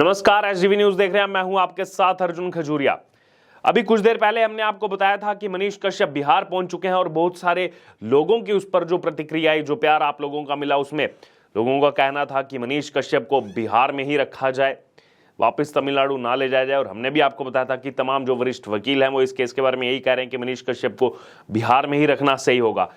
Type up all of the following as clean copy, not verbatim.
नमस्कार, SDV news देख रहे हैं। मैं हूं आपके साथ अर्जुन खजूरिया। अभी कुछ देर पहले हमने आपको बताया था कि मनीष कश्यप बिहार पहुंच चुके हैं और बहुत सारे लोगों की उस पर जो प्रतिक्रिया आई, जो प्यार आप लोगों का मिला, उसमें लोगों का कहना था कि मनीष कश्यप को बिहार में ही रखा जाए, वापस तमिलनाडु ना ले जाया जाए। और हमने भी आपको बताया था कि तमाम जो वरिष्ठ वकील हैं वो इस केस के बारे में यही कह रहे हैं कि मनीष कश्यप को बिहार में ही रखना सही होगा।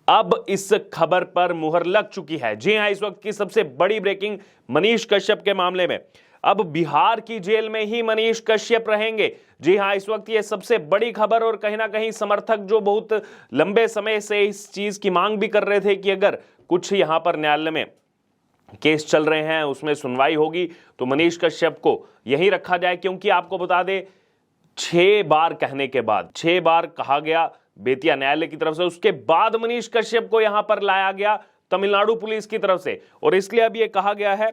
अब इस खबर पर मुहर लग चुकी है। जी हां, इस वक्त की सबसे बड़ी ब्रेकिंग मनीष कश्यप के मामले में। अब बिहार की जेल में ही मनीष कश्यप रहेंगे। जी हां, इस वक्त ये सबसे बड़ी खबर। और कहीं ना कहीं समर्थक जो बहुत लंबे समय से इस चीज की मांग भी कर रहे थे कि अगर कुछ यहां पर न्यायालय में केस चल रहे हैं, उसमें सुनवाई होगी, तो मनीष कश्यप को यहीं रखा जाए। क्योंकि आपको बता दें, 6 बार कहने के बाद, 6 बार कहा गया बेतिया न्यायालय की तरफ से, उसके बाद मनीष कश्यप को यहां पर लाया गया तमिलनाडु पुलिस की तरफ से। और इसलिए अब यह कहा गया है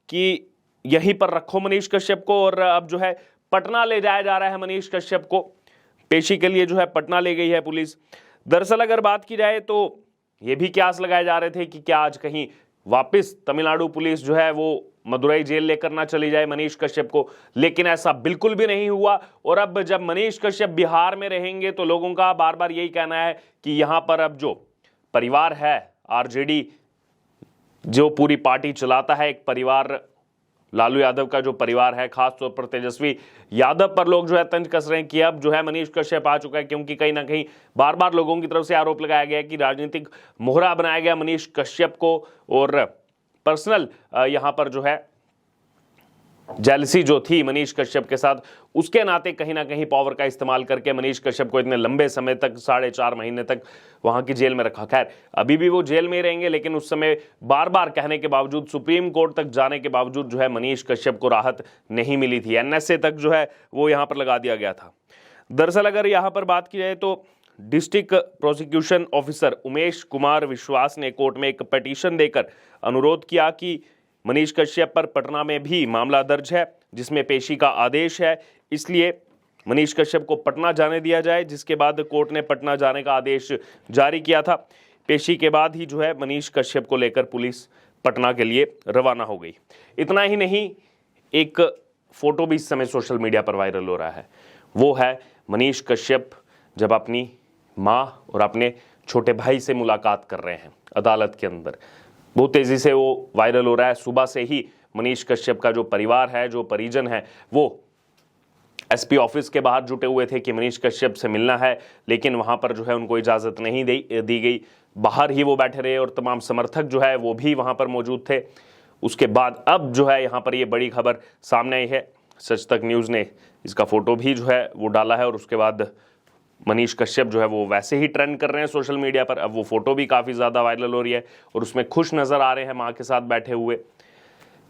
कि यहीं पर रखो मनीष कश्यप को। और अब जो है पटना ले जाया जा रहा है मनीष कश्यप को, पेशी के लिए जो है पटना ले गई है पुलिस। दरअसल अगर बात की जाए तो ये भी क्यास लगाए जा रहे थे कि क्या आज कहीं वापस तमिलनाडु पुलिस जो है वो मदुरई जेल लेकर ना चली जाए मनीष कश्यप को, लेकिन ऐसा बिल्कुल भी नहीं हुआ। और अब जब मनीष कश्यप बिहार में रहेंगे तो लोगों का बार बार यही कहना है कि यहां पर अब जो परिवार है, आरजेडी जो पूरी पार्टी चलाता है, एक परिवार, लालू यादव का जो परिवार है, खासतौर पर तेजस्वी यादव पर लोग जो है तंज कस रहे हैं कि अब जो है मनीष कश्यप आ चुका है। क्योंकि कहीं ना कहीं बार बार लोगों की तरफ से आरोप लगाया गया कि राजनीतिक मोहरा बनाया गया मनीष कश्यप को, और पर्सनल यहां पर जो है जेलसी जो थी मनीष कश्यप के साथ, उसके नाते कहीं ना कहीं पावर का इस्तेमाल करके मनीष कश्यप को इतने लंबे समय तक, 4.5 महीने तक वहां की जेल में रखा। खैर, अभी भी वो जेल में ही रहेंगे, लेकिन उस समय बार बार कहने के बावजूद, सुप्रीम कोर्ट तक जाने के बावजूद जो है मनीष कश्यप को राहत नहीं मिली थी। एनएसए तक जो है वो यहां पर लगा दिया गया था। दरअसल अगर यहां पर बात की जाए तो district prosecution officer Umesh Kumar विश्वास ने कोर्ट में एक पिटीशन देकर अनुरोध किया कि मनीष कश्यप पर पटना में भी मामला दर्ज है जिसमें पेशी का आदेश है, इसलिए मनीष कश्यप को पटना जाने दिया जाए। जिसके बाद कोर्ट ने पटना जाने का आदेश जारी किया था। पेशी के बाद ही जो है मनीष कश्यप को लेकर पुलिस पटना के लिए रवाना हो गई। इतना ही नहीं, एक फोटो भी इस समय सोशल मीडिया पर वायरल हो रहा है। वो है मनीष कश्यप जब अपनी माँ और अपने छोटे भाई से मुलाकात कर रहे हैं अदालत के अंदर। बहुत तेजी से वो वायरल हो रहा है। सुबह से ही मनीष कश्यप का जो परिवार है, जो परिजन है, वो एसपी ऑफिस के बाहर जुटे हुए थे कि मनीष कश्यप से मिलना है, लेकिन वहां पर जो है उनको इजाजत नहीं दी गई। बाहर ही वो बैठे रहे और तमाम समर्थक जो है वो भी वहां पर मौजूद थे। उसके बाद अब जो है यहाँ पर ये बड़ी खबर सामने आई है। सच तक न्यूज ने इसका फोटो भी जो है वो डाला है, और उसके बाद मनीष कश्यप जो है वो वैसे ही ट्रेंड कर रहे हैं सोशल मीडिया पर। अब वो फोटो भी काफी ज्यादा वायरल हो रही है और उसमें खुश नजर आ रहे हैं मां के साथ बैठे हुए।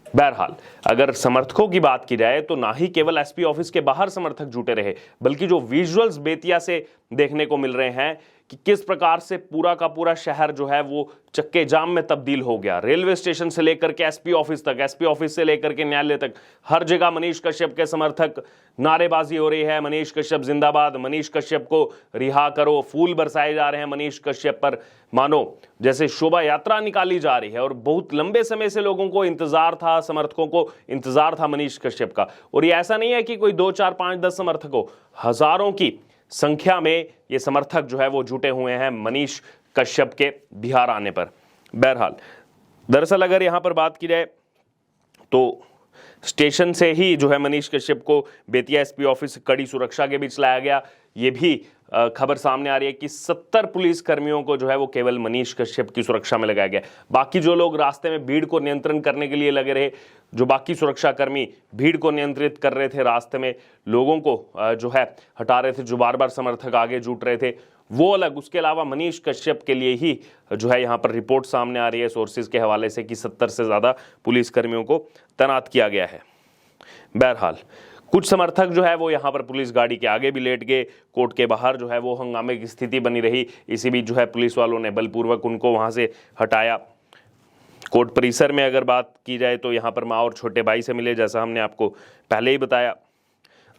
बहरहाल, अगर समर्थकों की बात की जाए तो ना ही केवल एसपी ऑफिस के बाहर समर्थक जुटे रहे, बल्कि जो विजुअल्स बेतिया से देखने को मिल रहे हैं कि किस प्रकार से पूरा का पूरा शहर जो है वो चक्के जाम में तब्दील हो गया। रेलवे स्टेशन से लेकर के एसपी ऑफिस तक, एसपी ऑफिस से लेकर के न्यायालय तक, हर जगह मनीष कश्यप के समर्थक, नारेबाजी हो रही है, मनीष कश्यप जिंदाबाद, मनीष कश्यप को रिहा करो, फूल बरसाए जा रहे हैं मनीष कश्यप पर, मानो जैसे शोभा यात्रा निकाली जा रही है। और बहुत लंबे समय से लोगों को इंतजार था, समर्थकों को इंतजार था मनीष कश्यप का। और ये ऐसा नहीं है कि कोई 2, 4, 5, 10 समर्थकों, हजारों की संख्या में ये समर्थक जो है वो जुटे हुए हैं मनीष कश्यप के बिहार आने पर। बहरहाल, दरअसल अगर यहां पर बात की जाए तो स्टेशन से ही जो है मनीष कश्यप को बेतिया एसपी ऑफिस कड़ी सुरक्षा के बीच लाया गया। ये भी खबर सामने आ रही है कि 70 पुलिस कर्मियों को जो है वो केवल मनीष कश्यप की सुरक्षा में लगाया गया। बाकी जो लोग रास्ते में भीड़ को नियंत्रण करने के लिए लगे रहे, जो बाकी सुरक्षा कर्मी भीड़ को नियंत्रित कर रहे थे, रास्ते में लोगों को जो है हटा रहे थे, जो बार बार समर्थक आगे जुट रहे थे, वो अलग। उसके अलावा मनीष कश्यप के लिए ही जो है यहाँ पर रिपोर्ट सामने आ रही है सोर्सेज के हवाले से कि 70 से ज्यादा पुलिस कर्मियों को तैनात किया गया है। बहरहाल, कुछ समर्थक जो है वो यहाँ पर पुलिस गाड़ी के आगे भी लेट गए। कोर्ट के बाहर जो है वो हंगामे की स्थिति बनी रही। इसी बीच जो है पुलिस वालों ने बलपूर्वक उनको वहां से हटाया। कोर्ट परिसर में अगर बात की जाए तो यहाँ पर माँ और छोटे भाई से मिले, जैसा हमने आपको पहले ही बताया।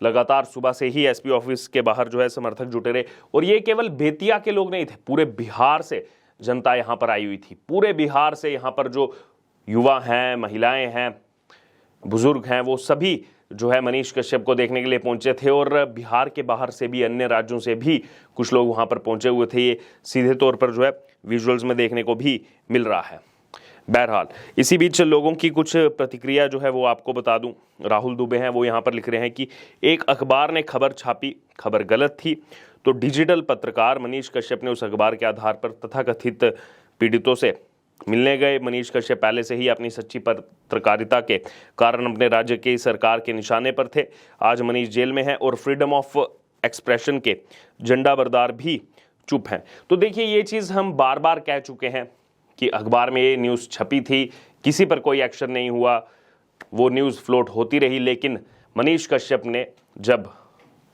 लगातार सुबह से ही एसपी ऑफिस के बाहर जो है समर्थक जुटे रहे। और ये केवल बेतिया के लोग नहीं थे, पूरे बिहार से जनता यहाँ पर आई हुई थी। पूरे बिहार से यहाँ पर जो युवा हैं, महिलाएं हैं, बुजुर्ग हैं वो सभी जो है मनीष कश्यप को देखने के लिए पहुंचे थे और बिहार के बाहर से भी, अन्य राज्यों से भी कुछ लोग वहां पर पहुंचे हुए थे। ये सीधे तौर पर जो है विजुअल्स में देखने को भी मिल रहा है। बहरहाल इसी बीच लोगों की कुछ प्रतिक्रिया जो है वो आपको बता दूं। राहुल दुबे हैं, वो यहाँ पर लिख रहे हैं कि एक अखबार ने खबर छापी, खबर गलत थी, तो डिजिटल पत्रकार मनीष कश्यप ने उस अखबार के आधार पर तथाकथित पीड़ितों से मिलने गए। मनीष कश्यप पहले से ही अपनी सच्ची पत्रकारिता के कारण अपने राज्य की सरकार के निशाने पर थे। आज मनीष जेल में है और फ्रीडम ऑफ एक्सप्रेशन के झंडा बरदार भी चुप हैं। तो देखिए, ये चीज़ हम बार बार कह चुके हैं कि अखबार में ये न्यूज़ छपी थी, किसी पर कोई एक्शन नहीं हुआ, वो न्यूज़ फ्लोट होती रही। लेकिन मनीष कश्यप ने जब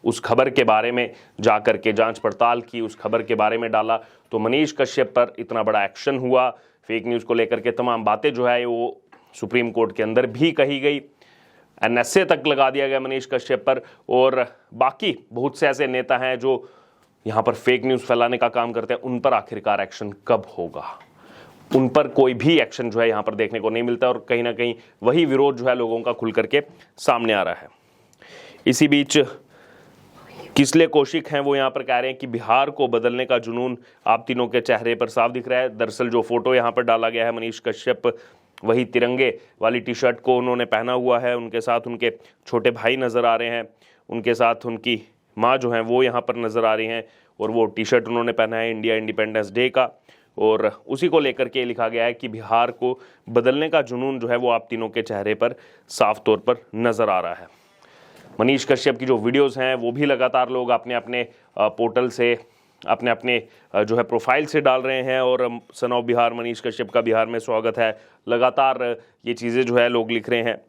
उस खबर के बारे में जाकर के जांच पड़ताल की, उस खबर के बारे में डाला, तो मनीष कश्यप पर इतना बड़ा एक्शन हुआ। फेक न्यूज़ को लेकर के तमाम बातें जो है वो सुप्रीम कोर्ट के अंदर भी कही गई, NSA तक लगा दिया गया मनीष कश्यप पर। और बाकी बहुत से ऐसे नेता हैं जो यहाँ पर फेक न्यूज़ फैलाने का काम करते हैं, उन पर आखिरकार एक्शन कब होगा? उन पर कोई भी एक्शन जो है यहाँ पर देखने को नहीं मिलता और कहीं ना कहीं वही विरोध जो है लोगों का खुल करके सामने आ रहा है। इसी बीच किसले कौशिक हैं, वो यहाँ पर कह रहे हैं कि बिहार को बदलने का जुनून आप तीनों के चेहरे पर साफ दिख रहा है। दरअसल जो फोटो यहाँ पर डाला गया है, मनीष कश्यप वही तिरंगे वाली टी शर्ट को उन्होंने पहना हुआ है, उनके साथ उनके छोटे भाई नज़र आ रहे हैं, उनके साथ उनकी माँ जो हैं वो यहाँ पर नज़र आ रही हैं और वो टी शर्ट उन्होंने पहना है इंडिया इंडिपेंडेंस डे का। और उसी को लेकर के लिखा गया है कि बिहार को बदलने का जुनून जो है वो आप तीनों के चेहरे पर साफ तौर पर नज़र आ रहा है। मनीष कश्यप की जो वीडियोस हैं वो भी लगातार लोग अपने अपने पोर्टल से, अपने अपने जो है प्रोफाइल से डाल रहे हैं और सन ऑफ बिहार, मनीष कश्यप का बिहार में स्वागत है, लगातार ये चीज़ें जो है लोग लिख रहे हैं।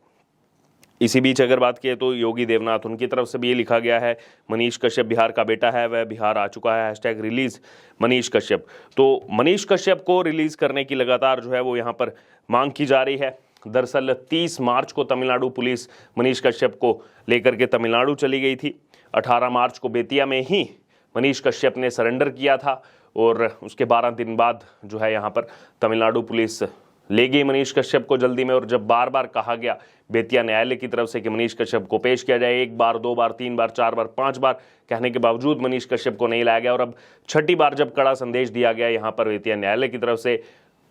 इसी बीच अगर बात किए तो योगी देवनाथ, उनकी तरफ से भी ये लिखा गया है, मनीष कश्यप बिहार का बेटा है, वह बिहार आ चुका है, हैशटैग रिलीज मनीष कश्यप। तो मनीष कश्यप को रिलीज करने की लगातार जो है वो यहाँ पर मांग की जा रही है। दरअसल 30 मार्च को तमिलनाडु पुलिस मनीष कश्यप को लेकर के तमिलनाडु चली गई थी। 18 मार्च को बेतिया में ही मनीष कश्यप ने सरेंडर किया था और उसके 12 दिन बाद जो है यहाँ पर तमिलनाडु पुलिस ले गई मनीष कश्यप को जल्दी में। और जब बार बार कहा गया बेतिया न्यायालय की तरफ से कि मनीष कश्यप को पेश किया जाए, 1 बार 2 बार 3 बार 4 बार 5 बार कहने के बावजूद मनीष कश्यप को नहीं लाया गया और अब 6ठी बार जब कड़ा संदेश दिया गया यहाँ पर बेतिया न्यायालय की तरफ से,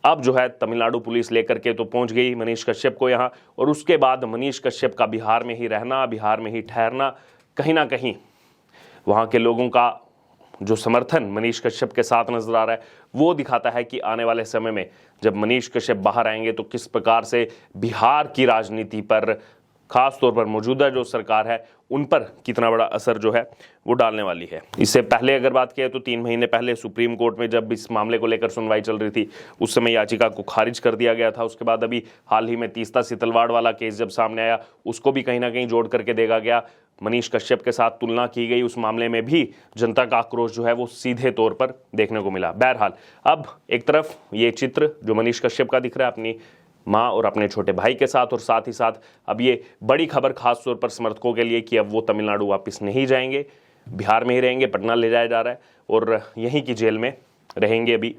अब जो है तमिलनाडु पुलिस लेकर के तो पहुंच गई मनीष कश्यप को यहाँ। और उसके बाद मनीष कश्यप का बिहार में ही रहना, बिहार में ही ठहरना, कहीं ना कहीं वहाँ के लोगों का जो समर्थन मनीष कश्यप के साथ नजर आ रहा है वो दिखाता है कि आने वाले समय में जब मनीष कश्यप बाहर आएंगे तो किस प्रकार से बिहार की राजनीति पर, खास तौर पर मौजूदा जो सरकार है उन पर कितना बड़ा असर जो है वो डालने वाली है। इससे पहले अगर बात किया तो 3 महीने पहले सुप्रीम कोर्ट में जब इस मामले को लेकर सुनवाई चल रही थी उस समय याचिका को खारिज कर दिया गया था। उसके बाद अभी हाल ही में तीस्ता सितलवाड़ वाला केस जब सामने आया उसको भी कहीं ना कहीं जोड़ करके देखा गया, मनीष कश्यप के साथ तुलना की गई, उस मामले में भी जनता का आक्रोश जो है वो सीधे तौर पर देखने को मिला। बहरहाल अब एक तरफ ये चित्र जो मनीष कश्यप का दिख रहा है अपनी माँ और अपने छोटे भाई के साथ, और साथ ही साथ अब ये बड़ी खबर खास तौर पर समर्थकों के लिए कि अब वो तमिलनाडु वापस नहीं जाएंगे, बिहार में ही रहेंगे, पटना ले जाया जा रहा है और यहीं की जेल में रहेंगे अभी।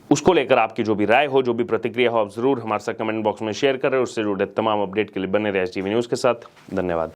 उसको लेकर आपकी जो भी राय हो, जो भी प्रतिक्रिया हो, आप जरूर हमारे साथ कमेंट बॉक्स में शेयर करें। उससे जुड़े तमाम अपडेट के लिए बने रहे STV न्यूज़ के साथ। धन्यवाद।